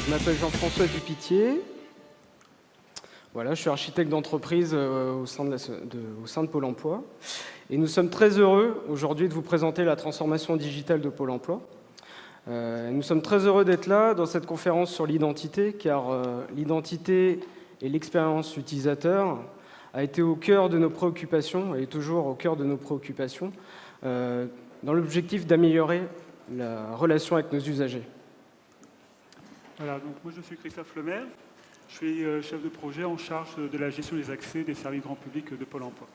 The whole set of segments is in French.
Je m'appelle Jean-François Dupitier. Voilà, je suis architecte d'entreprise au sein de Pôle emploi. Et nous sommes très heureux aujourd'hui de vous présenter la transformation digitale de Pôle emploi. Nous sommes très heureux d'être là dans cette conférence sur l'identité, car l'identité et l'expérience utilisateur a été au cœur de nos préoccupations, et est toujours au cœur de nos préoccupations, dans l'objectif d'améliorer la relation avec nos usagers. Voilà, donc moi je suis Christophe Lemaire, je suis chef de projet en charge de la gestion des accès des services grand public de Pôle emploi.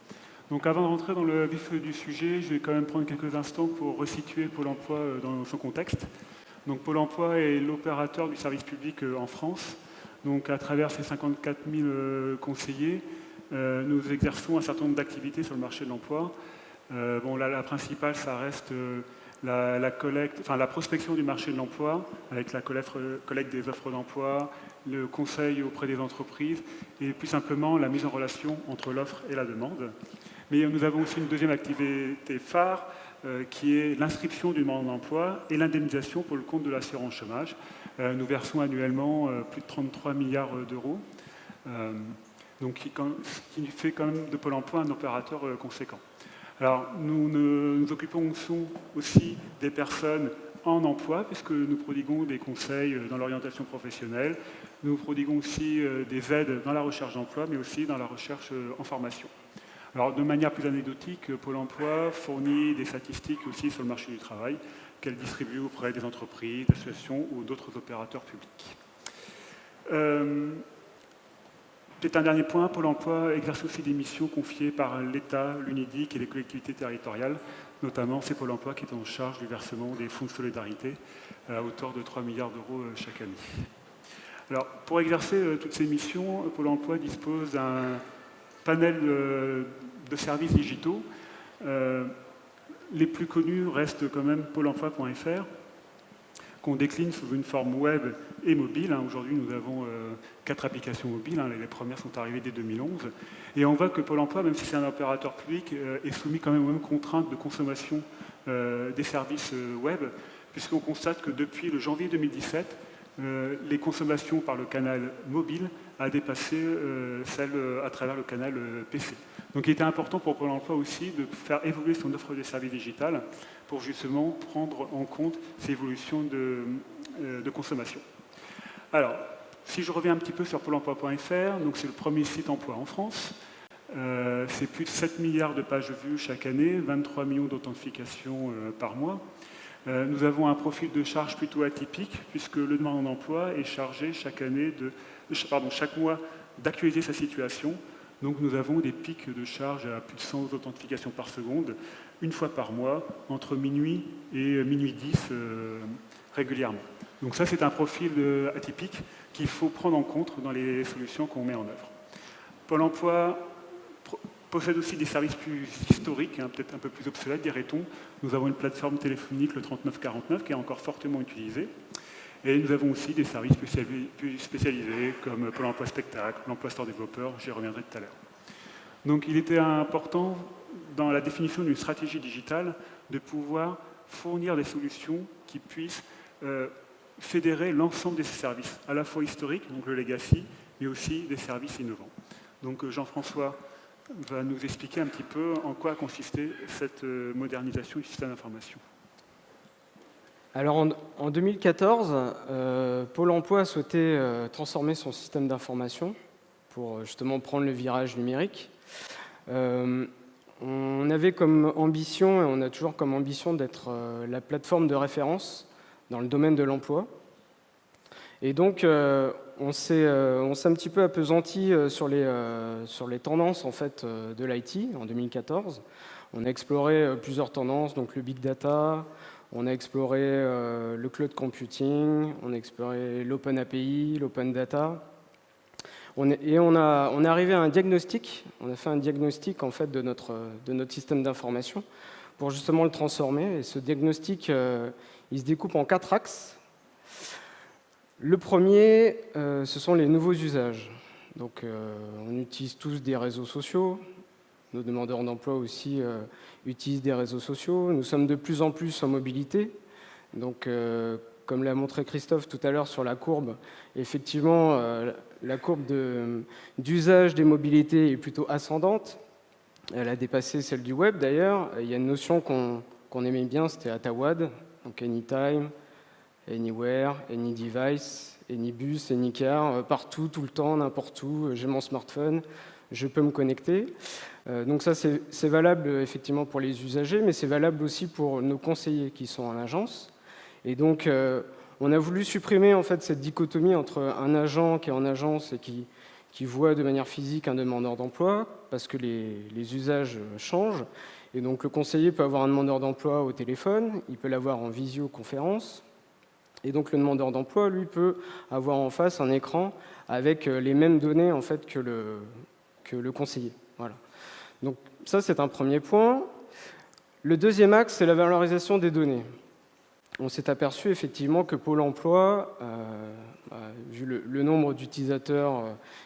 Donc avant de rentrer dans le vif du sujet, je vais quand même prendre quelques instants pour resituer Pôle emploi dans son contexte. Donc Pôle emploi est l'opérateur du service public en France. Donc à travers ces 54 000 conseillers, nous exerçons un certain nombre d'activités sur le marché de l'emploi. Bon, là, la principale, ça reste la prospection du marché de l'emploi, avec la collecte des offres d'emploi, le conseil auprès des entreprises, et plus simplement la mise en relation entre l'offre et la demande. Mais nous avons aussi une deuxième activité phare, qui est l'inscription du demande d'emploi et l'indemnisation pour le compte de l'assurance chômage. Nous versons annuellement plus de 33 milliards d'euros, donc qui fait quand même de Pôle emploi un opérateur conséquent. Alors, nous occupons aussi des personnes en emploi, puisque nous prodiguons des conseils dans l'orientation professionnelle. Nous prodiguons aussi des aides dans la recherche d'emploi, mais aussi dans la recherche en formation. Alors, de manière plus anecdotique, Pôle emploi fournit des statistiques aussi sur le marché du travail, qu'elle distribue auprès des entreprises, des associations ou d'autres opérateurs publics. Peut-être un dernier point, Pôle emploi exerce aussi des missions confiées par l'État, l'UNEDIC et les collectivités territoriales. Notamment, c'est Pôle emploi qui est en charge du versement des fonds de solidarité à hauteur de 3 milliards d'euros chaque année. Alors, pour exercer toutes ces missions, Pôle emploi dispose d'un panel de services digitaux. Les plus connus restent quand même pôle emploi.fr, qu'on décline sous une forme web et mobile. Aujourd'hui, nous avons 4 applications mobiles. Les premières sont arrivées dès 2011. Et on voit que Pôle emploi, même si c'est un opérateur public, est soumis quand même aux mêmes contraintes de consommation des services web, puisqu'on constate que depuis le janvier 2017, les consommations par le canal mobile a dépassé celles à travers le canal PC. Donc il était important pour Pôle emploi aussi de faire évoluer son offre de services digital pour justement prendre en compte ces évolutions de consommation. Alors, si je reviens un petit peu sur Pôle emploi.fr, donc c'est le premier site emploi en France. C'est plus de 7 milliards de pages vues chaque année, 23 millions d'authentifications par mois. Nous avons un profil de charge plutôt atypique, puisque le demandeur d'emploi est chargé chaque mois d'actualiser sa situation. Donc nous avons des pics de charge à plus de 100 authentifications par seconde, une fois par mois, entre minuit et minuit 10 régulièrement. Donc ça, c'est un profil atypique qu'il faut prendre en compte dans les solutions qu'on met en œuvre. Pôle emploi possède aussi des services plus historiques, peut-être un peu plus obsolètes, dirait-on. Nous avons une plateforme téléphonique, le 3949, qui est encore fortement utilisée. Et nous avons aussi des services plus spécialisés, comme Pôle emploi spectacle, l'emploi store développeur, j'y reviendrai tout à l'heure. Donc il était important, dans la définition d'une stratégie digitale, de pouvoir fournir des solutions qui puissent fédérer l'ensemble de ces services, à la fois historiques, donc le legacy, mais aussi des services innovants. Donc Jean-François va nous expliquer un petit peu en quoi consistait cette modernisation du système d'information. Alors en 2014, Pôle emploi a souhaité transformer son système d'information pour justement prendre le virage numérique. On avait comme ambition, et on a toujours comme ambition, d'être la plateforme de référence dans le domaine de l'emploi. Et donc, on s'est un petit peu appesanti sur les tendances en fait, de l'IT en 2014. On a exploré plusieurs tendances, donc le big data, on a exploré le cloud computing, on a exploré l'open API, l'open data. On est arrivé à un diagnostic, on a fait un diagnostic en fait, de notre système d'information pour justement le transformer. Et ce diagnostic, il se découpe en 4 axes. Le premier, ce sont les nouveaux usages. Donc, on utilise tous des réseaux sociaux. Nos demandeurs d'emploi aussi utilisent des réseaux sociaux. Nous sommes de plus en plus en mobilité. Donc, comme l'a montré Christophe tout à l'heure sur la courbe, effectivement, la courbe d'usage des mobilités est plutôt ascendante. Elle a dépassé celle du web d'ailleurs. Il y a une notion qu'on aimait bien, c'était ATAWAD, donc Anytime, Anywhere, Any Device, Any Bus, Any Car, partout, tout le temps, n'importe où, j'ai mon smartphone, je peux me connecter. Donc ça, c'est valable effectivement pour les usagers, mais c'est valable aussi pour nos conseillers qui sont en agence. Et donc, on a voulu supprimer en fait cette dichotomie entre un agent qui est en agence et qui voit de manière physique un demandeur d'emploi, parce que les usages changent. Et donc, le conseiller peut avoir un demandeur d'emploi au téléphone, il peut l'avoir en visioconférence. Et donc, le demandeur d'emploi, lui, peut avoir en face un écran avec les mêmes données en fait, que le conseiller. Voilà. Donc ça, c'est un premier point. Le deuxième axe, c'est la valorisation des données. On s'est aperçu effectivement que Pôle emploi, vu le nombre d'utilisateurs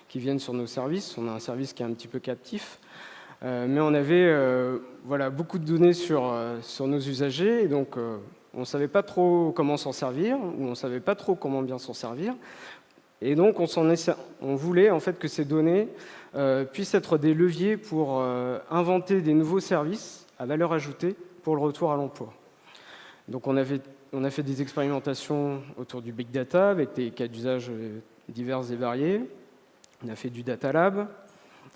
qui viennent sur nos services, on a un service qui est un petit peu captif, mais on avait beaucoup de données sur nos usagers, et donc on ne savait pas trop comment s'en servir, ou on ne savait pas trop comment bien s'en servir. Et donc, on voulait en fait que ces données puissent être des leviers pour inventer des nouveaux services à valeur ajoutée pour le retour à l'emploi. Donc, on a fait des expérimentations autour du big data avec des cas d'usage divers et variés. On a fait du data lab.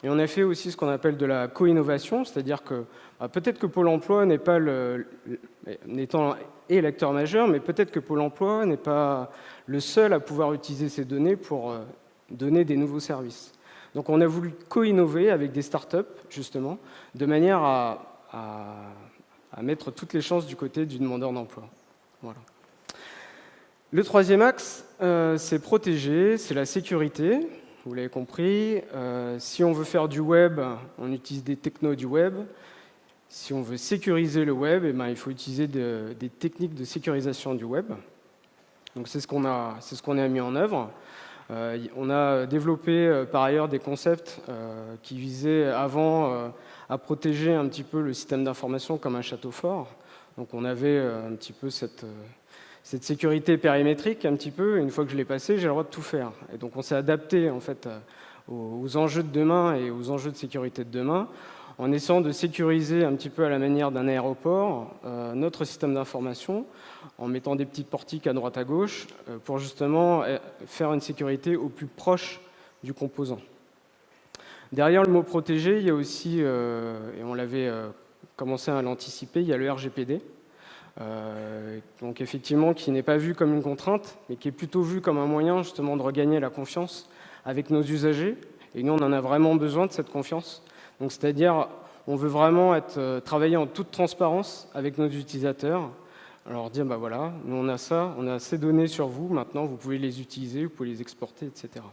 Et on a fait aussi ce qu'on appelle de la co-innovation, c'est-à-dire que peut-être que Pôle emploi n'est pas n'étant l'acteur majeur, mais peut-être que Pôle emploi n'est pas le seul à pouvoir utiliser ces données pour donner des nouveaux services. Donc on a voulu co-innover avec des startups, justement, de manière à mettre toutes les chances du côté du demandeur d'emploi. Voilà. Le troisième axe, c'est protéger, c'est la sécurité. Vous l'avez compris, si on veut faire du web, on utilise des technos du web. Si on veut sécuriser le web, il faut utiliser des techniques de sécurisation du web. Donc c'est ce qu'on a mis en œuvre. On a développé par ailleurs des concepts qui visaient avant à protéger un petit peu le système d'information comme un château fort. Donc on avait un petit peu cette sécurité périmétrique un petit peu. Une fois que je l'ai passé, j'ai le droit de tout faire. Et donc on s'est adapté en fait aux enjeux de demain et aux enjeux de sécurité de demain, en essayant de sécuriser un petit peu à la manière d'un aéroport notre système d'information, en mettant des petites portiques à droite à gauche pour justement faire une sécurité au plus proche du composant. Derrière le mot protégé, il y a aussi, et on l'avait commencé à l'anticiper, il y a le RGPD. Donc effectivement, qui n'est pas vu comme une contrainte, mais qui est plutôt vu comme un moyen justement de regagner la confiance avec nos usagers. Et nous, on en a vraiment besoin de cette confiance. Donc c'est-à-dire, on veut vraiment travailler en toute transparence avec nos utilisateurs. Alors dire, voilà, nous on a ça, on a ces données sur vous, maintenant vous pouvez les utiliser, vous pouvez les exporter, etc.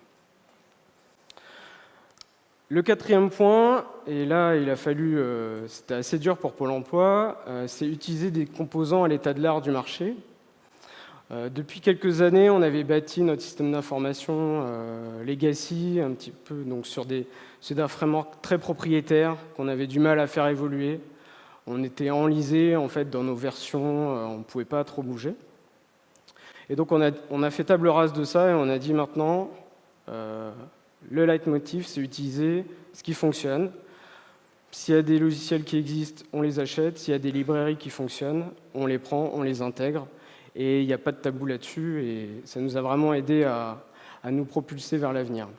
Le quatrième point, et là il a fallu, c'était assez dur pour Pôle emploi, c'est utiliser des composants à l'état de l'art du marché. Depuis quelques années, on avait bâti notre système d'information legacy, un petit peu donc sur un framework très propriétaire qu'on avait du mal à faire évoluer. On était enlisé en fait dans nos versions, on ne pouvait pas trop bouger. Et donc on a fait table rase de ça et on a dit maintenant, le leitmotiv, c'est utiliser ce qui fonctionne. S'il y a des logiciels qui existent, on les achète. S'il y a des librairies qui fonctionnent, on les prend, on les intègre. Et il n'y a pas de tabou là-dessus. Et ça nous a vraiment aidé à nous propulser vers l'avenir.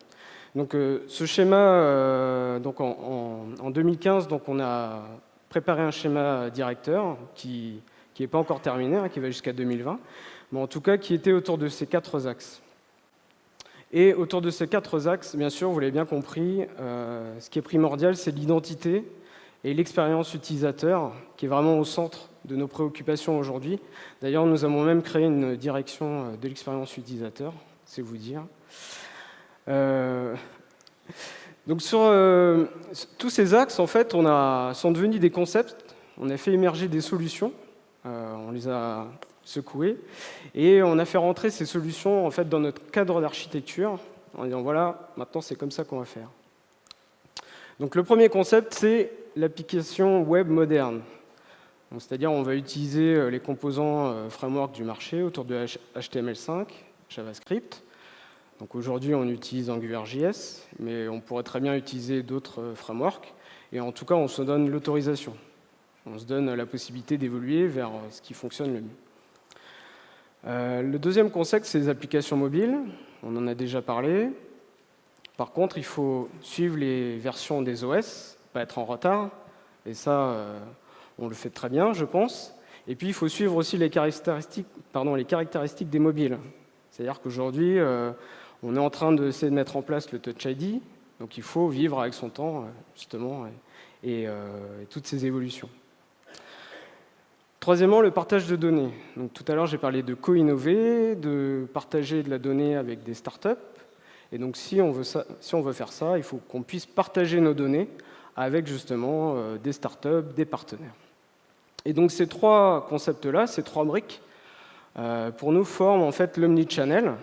Donc ce schéma, donc en 2015, donc on a préparé un schéma directeur qui n'est pas encore terminé, qui va jusqu'à 2020, mais en tout cas qui était autour de ces 4 axes. Et autour de ces 4 axes, bien sûr, vous l'avez bien compris, ce qui est primordial, c'est l'identité et l'expérience utilisateur, qui est vraiment au centre de nos préoccupations aujourd'hui. D'ailleurs, nous avons même créé une direction de l'expérience utilisateur, c'est vous dire. Donc sur tous ces axes, en fait, sont devenus des concepts. On a fait émerger des solutions. On les a secouées et on a fait rentrer ces solutions en fait dans notre cadre d'architecture en disant voilà, maintenant c'est comme ça qu'on va faire. Donc le premier concept, c'est l'application web moderne. C'est-à-dire on va utiliser les composants framework du marché autour de HTML5, JavaScript. Donc aujourd'hui, on utilise AngularJS, mais on pourrait très bien utiliser d'autres frameworks. Et en tout cas, on se donne l'autorisation. On se donne la possibilité d'évoluer vers ce qui fonctionne le mieux. Le deuxième concept, c'est les applications mobiles. On en a déjà parlé. Par contre, il faut suivre les versions des OS, pas être en retard. Et ça, on le fait très bien, je pense. Et puis, il faut suivre aussi les caractéristiques des mobiles. C'est-à-dire qu'aujourd'hui, on est en train d'essayer de mettre en place le Touch ID. Donc, il faut vivre avec son temps, justement, et toutes ces évolutions. Troisièmement, le partage de données. Donc, tout à l'heure, j'ai parlé de co-innover, de partager de la donnée avec des startups. Et donc, si on veut faire ça, il faut qu'on puisse partager nos données avec justement des startups, des partenaires. Et donc, ces trois concepts-là, ces trois briques, pour nous, forment en fait l'omnichannel.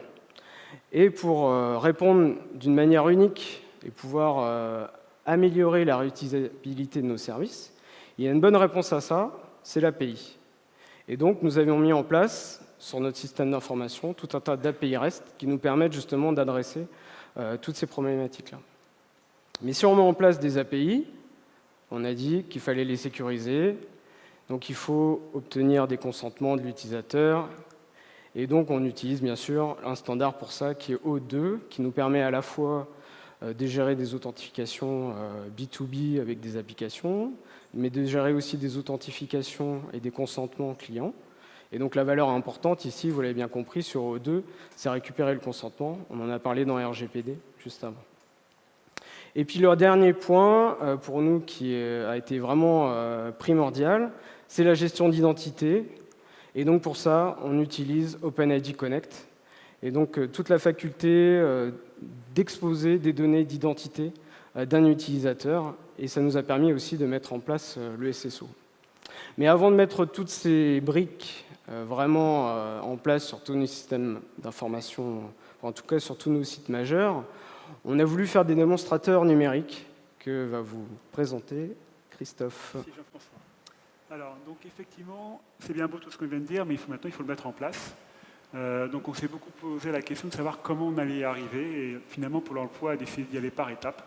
Et pour répondre d'une manière unique et pouvoir améliorer la réutilisabilité de nos services, il y a une bonne réponse à ça, c'est l'API. Et donc, nous avions mis en place, sur notre système d'information, tout un tas d'API REST qui nous permettent justement d'adresser toutes ces problématiques-là. Mais si on met en place des API, on a dit qu'il fallait les sécuriser, donc il faut obtenir des consentements de l'utilisateur, et donc on utilise bien sûr un standard pour ça qui est O2, qui nous permet à la fois de gérer des authentifications B2B avec des applications, mais de gérer aussi des authentifications et des consentements clients. Et donc la valeur importante ici, vous l'avez bien compris, sur O2, c'est récupérer le consentement. On en a parlé dans RGPD juste avant. Et puis le dernier point, pour nous, qui a été vraiment primordial, c'est la gestion d'identité. Et donc pour ça, on utilise OpenID Connect. Et donc toute la faculté d'exposer des données d'identité d'un utilisateur. Et ça nous a permis aussi de mettre en place le SSO. Mais avant de mettre toutes ces briques vraiment en place sur tous nos systèmes d'information, en tout cas sur tous nos sites majeurs, on a voulu faire des démonstrateurs numériques que va vous présenter Christophe. Merci Jean-François. Alors, donc effectivement, c'est bien beau tout ce qu'on vient de dire, mais maintenant il faut le mettre en place. Donc on s'est beaucoup posé la question de savoir comment on allait y arriver, et finalement pour l'emploi, a décidé d'y aller par étapes,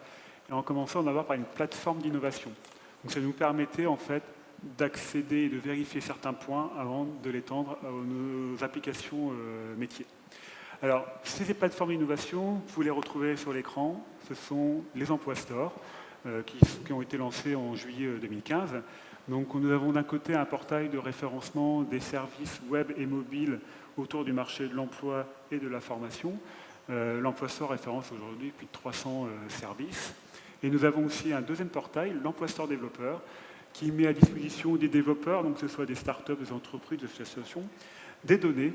et en commençant d'abord par une plateforme d'innovation. Donc ça nous permettait en fait d'accéder et de vérifier certains points avant de l'étendre à nos applications métiers. Alors, ces plateformes d'innovation, vous les retrouvez sur l'écran, ce sont les Emplois Store qui ont été lancés en juillet 2015. Donc, nous avons d'un côté un portail de référencement des services web et mobiles autour du marché de l'emploi et de la formation. L'Emploi Store référence aujourd'hui plus de 300 services. Et nous avons aussi un deuxième portail, l'Emploi Store Développeur, qui met à disposition des développeurs, donc que ce soit des startups, des entreprises, des associations, des données,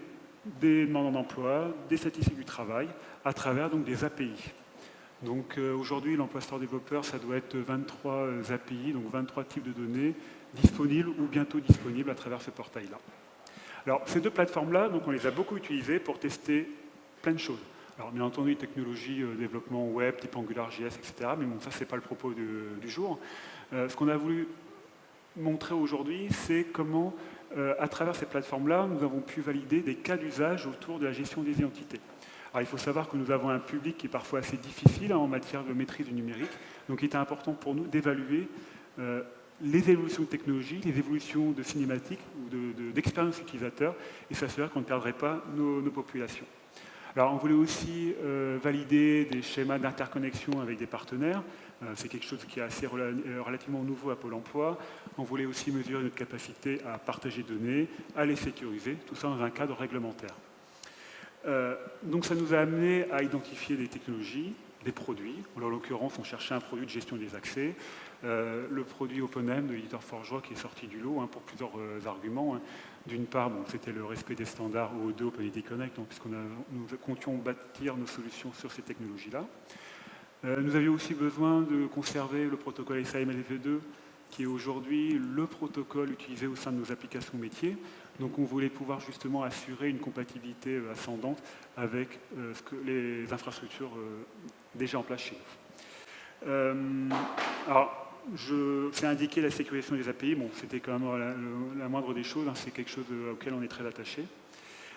des demandeurs d'emploi, des statistiques du travail, à travers donc, des API. Donc aujourd'hui, l'Emploi Store Développeur, ça doit être 23 API, donc 23 types de données disponibles ou bientôt disponibles à travers ce portail-là. Alors ces deux plateformes-là, donc on les a beaucoup utilisées pour tester plein de choses. Alors bien entendu, technologie, développement web, type AngularJS, etc. Mais bon, ça, c'est pas le propos du jour. Ce qu'on a voulu montrer aujourd'hui, c'est comment à travers ces plateformes-là, nous avons pu valider des cas d'usage autour de la gestion des identités. Alors, il faut savoir que nous avons un public qui est parfois assez difficile en matière de maîtrise du numérique, donc il était important pour nous d'évaluer les évolutions de technologie, les évolutions de cinématiques ou d'expérience utilisateur, et s'assurer qu'on ne perdrait pas nos populations. Alors, on voulait aussi valider des schémas d'interconnexion avec des partenaires. C'est quelque chose qui est assez relativement nouveau à Pôle emploi. On voulait aussi mesurer notre capacité à partager des données, à les sécuriser, tout ça dans un cadre réglementaire. Donc ça nous a amené à identifier des technologies, des produits. En l'occurrence, on cherchait un produit de gestion des accès. Le produit OpenM de l'éditeur Forgeron qui est sorti du lot pour plusieurs arguments. D'une part, bon, c'était le respect des standards O2 OpenID Connect, puisque nous comptions bâtir nos solutions sur ces technologies-là. Nous avions aussi besoin de conserver le protocole SAMLV2, qui est aujourd'hui le protocole utilisé au sein de nos applications métiers. Donc on voulait pouvoir justement assurer une compatibilité ascendante avec les infrastructures déjà en place chez nous. Alors, c'est indiqué la sécurisation des API. Bon, c'était quand même la moindre des choses, hein, c'est quelque chose auquel on est très attaché.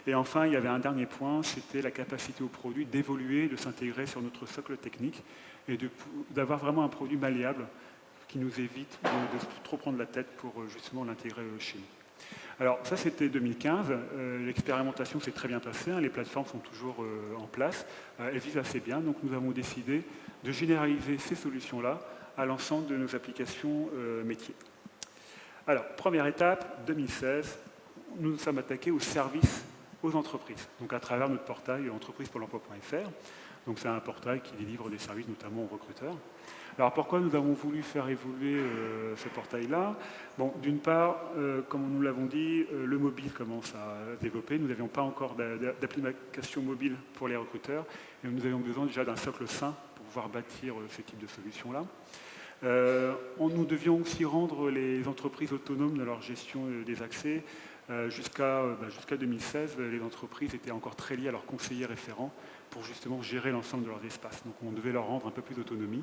Et enfin, il y avait un dernier point, c'était la capacité au produit d'évoluer, de s'intégrer sur notre socle technique et d'avoir vraiment un produit malléable qui nous évite de trop prendre la tête pour justement l'intégrer chez nous. Alors ça, c'était 2015. L'expérimentation s'est très bien passée, hein, les plateformes sont toujours en place, elles vivent assez bien, donc nous avons décidé de généraliser ces solutions-là à l'ensemble de nos applications métiers. Alors, première étape, 2016, nous nous sommes attaqués aux services aux entreprises, donc à travers notre portail entreprise-pôle-emploi.fr. Donc c'est un portail qui délivre des services notamment aux recruteurs. Alors pourquoi nous avons voulu faire évoluer ce portail-là? Bon, d'une part, comme nous l'avons dit, le mobile commence à se développer. Nous n'avions pas encore d'application mobile pour les recruteurs et nous avions besoin déjà d'un socle sain pour pouvoir bâtir ce type de solution-là. Nous devions aussi rendre les entreprises autonomes dans leur gestion des accès. Jusqu'à 2016, les entreprises étaient encore très liées à leurs conseillers référents pour justement gérer l'ensemble de leurs espaces. Donc on devait leur rendre un peu plus d'autonomie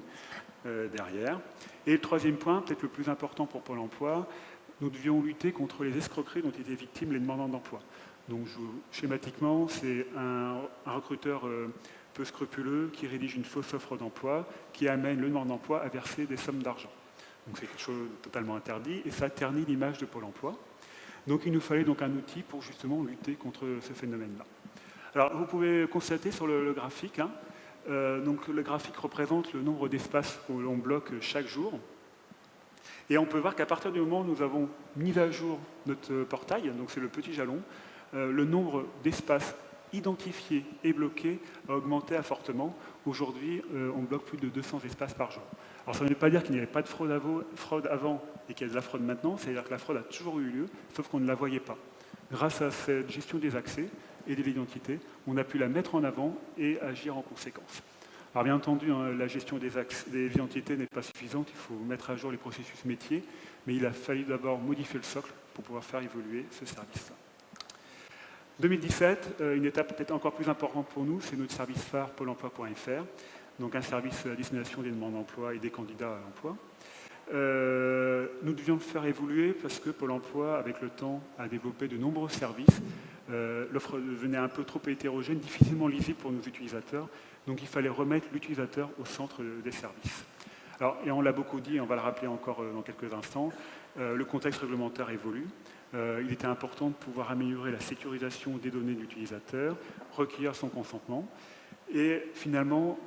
derrière. Et le troisième point, peut-être le plus important pour Pôle emploi, nous devions lutter contre les escroqueries dont étaient victimes les demandeurs d'emploi. Donc schématiquement, c'est un recruteur peu scrupuleux qui rédige une fausse offre d'emploi, qui amène le demandeur d'emploi à verser des sommes d'argent. Donc c'est quelque chose de totalement interdit et ça ternit l'image de Pôle emploi. Donc il nous fallait donc un outil pour justement lutter contre ce phénomène-là. Alors vous pouvez constater sur le graphique, hein, donc le graphique représente le nombre d'espaces que l'on bloque chaque jour. Et on peut voir qu'à partir du moment où nous avons mis à jour notre portail, donc c'est le petit jalon, le nombre d'espaces identifiés et bloqués a augmenté fortement. Aujourd'hui, on bloque plus de 200 espaces par jour. Alors ça ne veut pas dire qu'il n'y avait pas de fraude avant et qu'il y a de la fraude maintenant, c'est-à-dire que la fraude a toujours eu lieu, sauf qu'on ne la voyait pas. Grâce à cette gestion des accès et de l'identité, on a pu la mettre en avant et agir en conséquence. Alors bien entendu, hein, la gestion des identités n'est pas suffisante, il faut mettre à jour les processus métiers, mais il a fallu d'abord modifier le socle pour pouvoir faire évoluer ce service-là. 2017, une étape peut-être encore plus importante pour nous, c'est notre service phare Pôle emploi.fr, donc un service à destination des demandeurs d'emploi et des candidats à l'emploi. Nous devions le faire évoluer parce que Pôle emploi, avec le temps, a développé de nombreux services. L'offre devenait un peu trop hétérogène, difficilement lisible pour nos utilisateurs, donc il fallait remettre l'utilisateur au centre des services. Alors, et on l'a beaucoup dit, et on va le rappeler encore dans quelques instants, le contexte réglementaire évolue. Il était important de pouvoir améliorer la sécurisation des données de l'utilisateur, recueillir son consentement, et finalement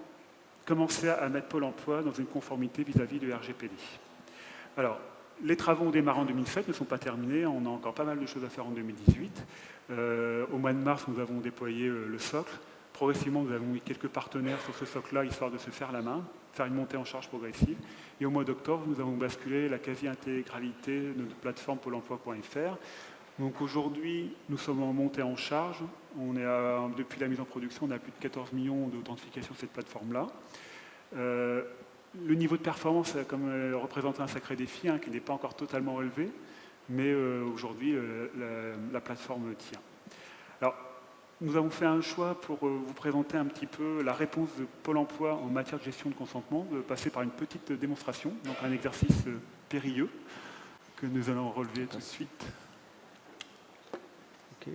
commencer à mettre Pôle emploi dans une conformité vis-à-vis de RGPD. Alors, les travaux ont démarré en 2007, ne sont pas terminés, on a encore pas mal de choses à faire en 2018. Au mois de mars, nous avons déployé le socle. Progressivement, nous avons mis quelques partenaires sur ce socle-là, histoire de se faire la main, faire une montée en charge progressive. Et au mois d'octobre, nous avons basculé la quasi-intégralité de notre plateforme Pôle emploi.fr. Donc aujourd'hui, nous sommes en montée en charge. Depuis la mise en production, on a plus de 14 millions d'authentifications sur cette plateforme-là. Le niveau de performance représente un sacré défi, hein, qui n'est pas encore totalement relevé, mais aujourd'hui, la plateforme tient. Alors, nous avons fait un choix pour vous présenter un petit peu la réponse de Pôle emploi en matière de gestion de consentement, de passer par une petite démonstration, donc un exercice périlleux que nous allons relever tout de suite. Okay.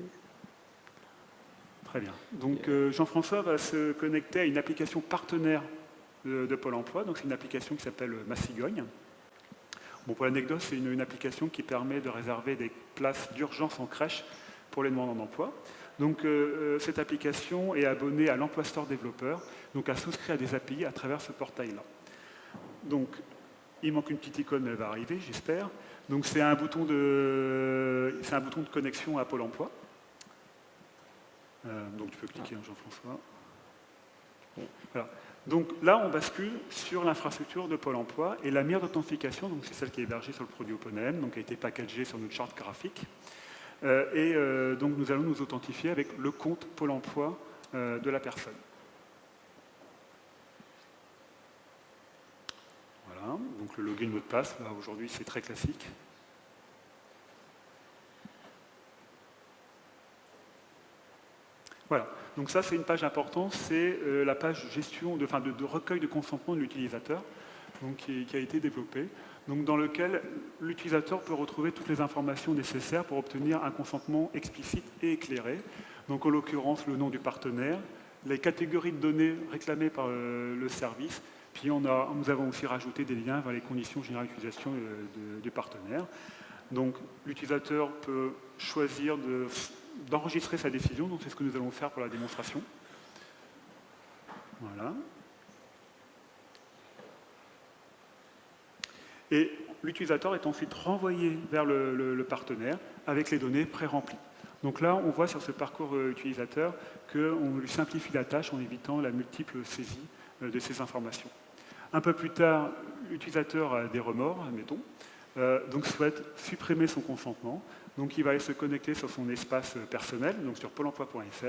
Très bien. Donc Jean-François va se connecter à une application partenaire de Pôle emploi, donc c'est une application qui s'appelle Ma Cigogne. Bon, pour l'anecdote, c'est une application qui permet de réserver des places d'urgence en crèche pour les demandeurs d'emploi. Donc cette application est abonnée à l'Emploi Store développeur, donc a souscrit à des API à travers ce portail-là. Donc il manque une petite icône, mais elle va arriver, j'espère. Donc c'est un bouton de connexion à Pôle emploi. Donc tu peux cliquer, hein, Jean-François. Voilà. Donc là, on bascule sur l'infrastructure de Pôle emploi et la mire d'authentification, donc c'est celle qui est hébergée sur le produit OpenAM, donc a été packagée sur notre charte graphique. Donc nous allons nous authentifier avec le compte Pôle emploi de la personne. Voilà, donc le login mot de passe, là aujourd'hui c'est très classique. Voilà, donc ça c'est une page importante, c'est la page gestion de recueil de consentement de l'utilisateur, donc qui a été développée. donc dans lequel l'utilisateur peut retrouver toutes les informations nécessaires pour obtenir un consentement explicite et éclairé. Donc en l'occurrence, le nom du partenaire, les catégories de données réclamées par le service, puis nous avons aussi rajouté des liens vers les conditions générales d'utilisation du partenaire. Donc l'utilisateur peut choisir d'enregistrer sa décision, donc c'est ce que nous allons faire pour la démonstration. Voilà. Et l'utilisateur est ensuite renvoyé vers le partenaire avec les données pré-remplies. Donc là, on voit sur ce parcours utilisateur qu'on lui simplifie la tâche en évitant la multiple saisie de ces informations. Un peu plus tard, l'utilisateur a des remords, admettons, donc souhaite supprimer son consentement. Donc il va aller se connecter sur son espace personnel, donc sur pôle emploi.fr.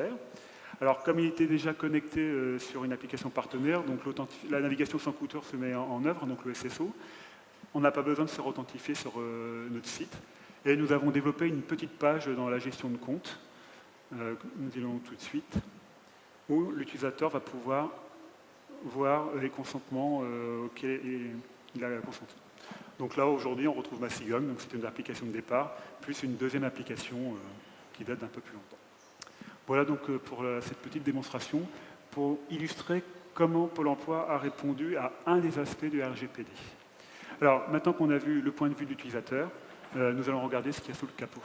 Alors comme il était déjà connecté sur une application partenaire, donc la navigation sans curseur se met en œuvre, donc le SSO. On n'a pas besoin de se authentifier sur notre site. Et nous avons développé une petite page dans la gestion de compte, nous allons tout de suite, où l'utilisateur va pouvoir voir les consentements auxquels il a consenti. Donc là, aujourd'hui, on retrouve Massigogne, donc c'est une application de départ, plus une deuxième application qui date d'un peu plus longtemps. Voilà donc pour cette petite démonstration, pour illustrer comment Pôle emploi a répondu à un des aspects du RGPD. Alors, maintenant qu'on a vu le point de vue de l'utilisateur, nous allons regarder ce qu'il y a sous le capot.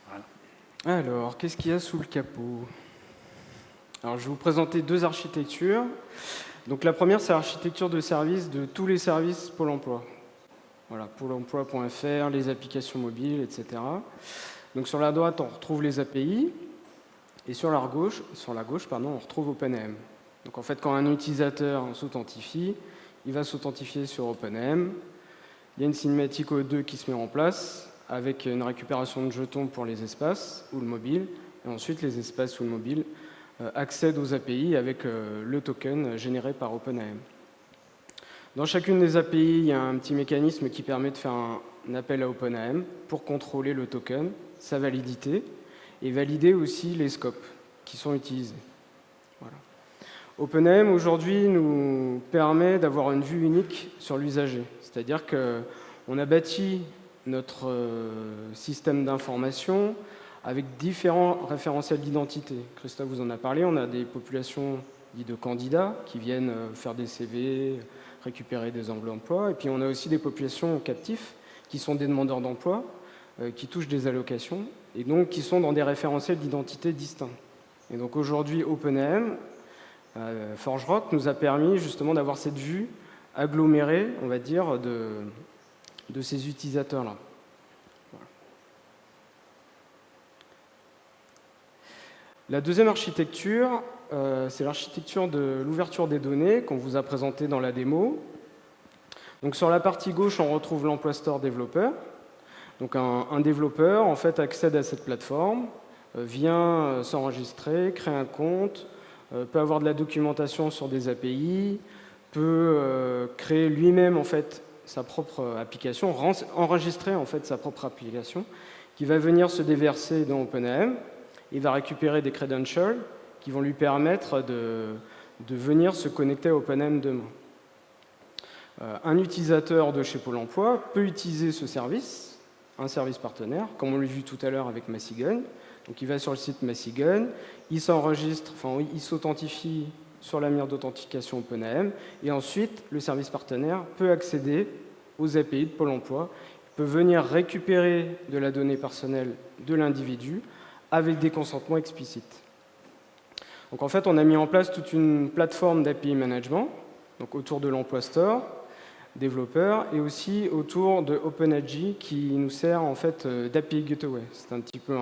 Voilà. Alors, qu'est-ce qu'il y a sous le capot? Alors, je vais vous présenter deux architectures. Donc, la première, c'est l'architecture de service de tous les services Pôle emploi. Voilà, pôle emploi.fr, les applications mobiles, etc. Donc, sur la droite, on retrouve les API. Et sur la gauche, on retrouve OpenAM. Donc, en fait, quand un utilisateur s'authentifie, il va s'authentifier sur OpenAM. Il y a une cinématique O2 qui se met en place avec une récupération de jetons pour les espaces ou le mobile. Et ensuite, les espaces ou le mobile accèdent aux API avec le token généré par OpenAM. Dans chacune des API, il y a un petit mécanisme qui permet de faire un appel à OpenAM pour contrôler le token, sa validité, et valider aussi les scopes qui sont utilisés. Voilà. OpenAM, aujourd'hui, nous permet d'avoir une vue unique sur l'usager. C'est-à-dire qu'on a bâti notre système d'information avec différents référentiels d'identité. Christophe vous en a parlé, on a des populations dites de candidats qui viennent faire des CV, récupérer des enveloppes d'emploi, et puis on a aussi des populations captifs qui sont des demandeurs d'emploi, qui touchent des allocations, et donc qui sont dans des référentiels d'identité distincts. Et donc aujourd'hui, OpenAM, ForgeRock nous a permis justement d'avoir cette vue agglomérée, on va dire, de ces utilisateurs-là. Voilà. La deuxième architecture, c'est l'architecture de l'ouverture des données qu'on vous a présentée dans la démo. Donc sur la partie gauche, on retrouve l'Emploi Store développeur. Donc un développeur en fait, accède à cette plateforme, vient s'enregistrer, crée un compte, peut avoir de la documentation sur des API, peut créer lui-même en fait, sa propre application, enregistrer en fait, sa propre application, qui va venir se déverser dans OpenAM. Il va récupérer des credentials qui vont lui permettre de venir se connecter à OpenAM demain. Un utilisateur de chez Pôle emploi peut utiliser ce service, un service partenaire, comme on l'a vu tout à l'heure avec Massigogne. Donc il va sur le site Massigogne, il s'enregistre, enfin il s'authentifie sur la mire d'authentification OpenAM, et ensuite le service partenaire peut accéder aux API de Pôle emploi, peut venir récupérer de la donnée personnelle de l'individu avec des consentements explicites. Donc en fait, on a mis en place toute une plateforme d'API management, donc autour de l'Emploi Store, développeur, et aussi autour de OpenAG qui nous sert en fait d'API Gateway. C'est un petit peu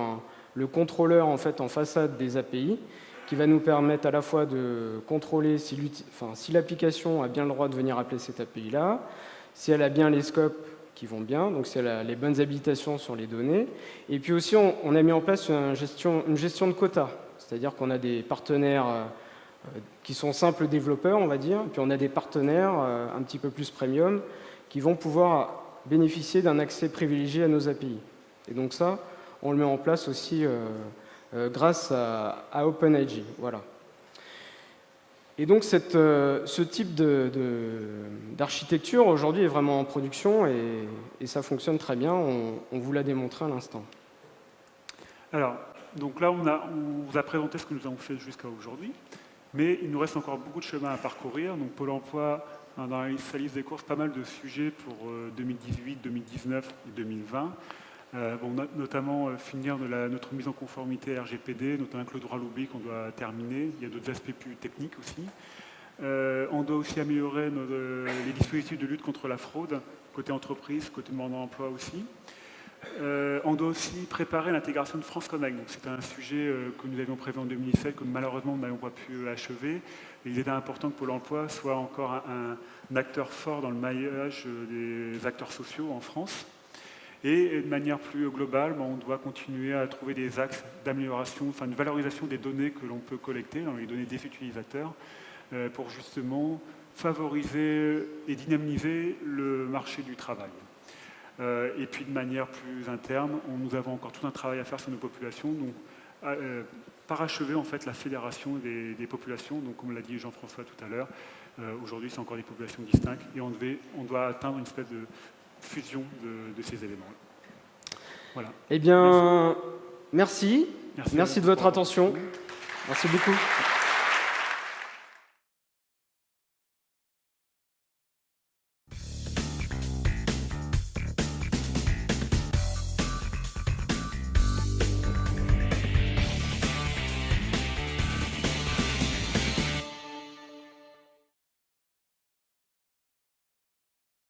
le contrôleur en fait en façade des API qui va nous permettre à la fois de contrôler si l'application a bien le droit de venir appeler cette API-là, si elle a bien les scopes qui vont bien, donc si elle a les bonnes habilitations sur les données. Et puis aussi, on a mis en place une gestion de quotas, c'est-à-dire qu'on a des partenaires qui sont simples développeurs, on va dire, et puis on a des partenaires un petit peu plus premium qui vont pouvoir bénéficier d'un accès privilégié à nos API. Et donc ça, on le met en place aussi grâce à OpenAG. Voilà. Et donc ce type d'architecture aujourd'hui est vraiment en production et ça fonctionne très bien, on vous l'a démontré à l'instant. Alors, donc là, on vous a présenté ce que nous avons fait jusqu'à aujourd'hui, mais il nous reste encore beaucoup de chemin à parcourir. Donc Pôle emploi a dans sa liste des courses pas mal de sujets pour 2018, 2019 et 2020. Notamment finir de notre mise en conformité RGPD, notamment avec le droit à l'oubli qu'on doit terminer. Il y a d'autres aspects plus techniques aussi. On doit aussi améliorer les dispositifs de lutte contre la fraude, côté entreprise, côté demandeur d'emploi aussi. On doit aussi préparer l'intégration de France Connect. C'est un sujet que nous avions prévu en 2017, que malheureusement nous n'avons pas pu achever. Et il était important que Pôle emploi soit encore un acteur fort dans le maillage des acteurs sociaux en France. Et de manière plus globale, on doit continuer à trouver des axes d'amélioration, enfin de valorisation des données que l'on peut collecter, dans les données des utilisateurs, pour justement favoriser et dynamiser le marché du travail. Et puis de manière plus interne, nous avons encore tout un travail à faire sur nos populations, donc parachever en fait la fédération des populations. Donc comme l'a dit Jean-François tout à l'heure, aujourd'hui c'est encore des populations distinctes et on doit atteindre une espèce de fusion de ces éléments. Voilà. Eh bien, merci de votre attention. Merci beaucoup.